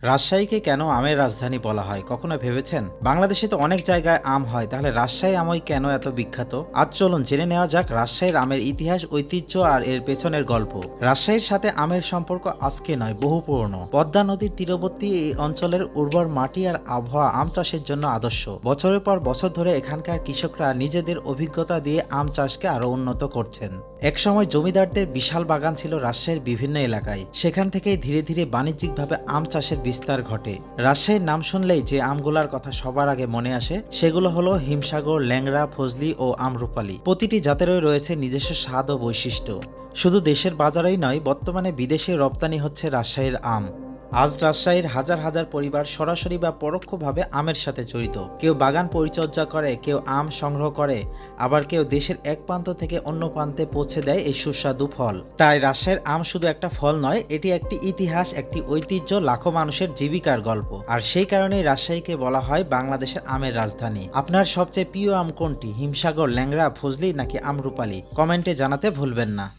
রাজশাহীকে কেন আমের রাজধানী বলা হয় কখনো ভেবেছেন? বাংলাদেশে তো অনেক জায়গায় আম হয়, তাহলে রাজশাহী আমই কেন এত বিখ্যাত? আজ চলুন জেনে নেওয়া যাক রাজশাহীর আমের ইতিহাস, ঐতিহ্য আর এর পেছনের গল্প। রাজশাহীর সাথে আমের সম্পর্ক আজকে নয়, বহু পুরনো। পদ্মা নদীর তীরবর্তী এই অঞ্চলের উর্বর মাটি আর আবহাওয়া আম চাষের জন্য আদর্শ। বছরের পর বছর ধরে এখানকার কৃষকরা নিজেদের অভিজ্ঞতা দিয়ে আম চাষকে আরো উন্নত করছেন। একসময় জমিদারদের বিশাল বাগান ছিল রাজশাহীর বিভিন্ন এলাকায়। সেখান থেকেই ধীরে ধীরে বাণিজ্যিকভাবে আম চাষের বিস্তার ঘটে। রাজশাহীর নাম শুনলেই যে আমগুলার কথা সবার আগে মনে আসে সেগুলো হলো হিমসাগর, ল্যাংড়া, ফজলি ও আম্রপালি। প্রতিটি জাতেরই রয়েছে নিজস্ব স্বাদ ও বৈশিষ্ট্য। শুধু দেশের বাজারেই নয়, বর্তমানে বিদেশে রপ্তানি হচ্ছে রাজশাহীর আম। আজ রাজশাহীর হাজার হাজার পরিবার সরাসরি বা পরোক্ষভাবে আমের সাথে জড়িত। কেউ বাগান পরিচর্যা করে, কেউ আম সংগ্রহ করে, আবার কেউ দেশের এক প্রান্ত থেকে অন্য প্রান্তে পৌঁছে দেয় এই সুস্বাদু ফল। তাই রাজশাহীর আম শুধু একটা ফল নয়, এটি একটি ইতিহাস, একটি ঐতিহ্য, লাখো মানুষের জীবিকার গল্প। আর সেই কারণেই রাজশাহীকে বলা হয় বাংলাদেশের আমের রাজধানী। আপনার সবচেয়ে প্রিয় আম কোনটি? হিমসাগর, ল্যাংড়া, ফজলি নাকি আম্রপালি? কমেন্টে জানাতে ভুলবেন না।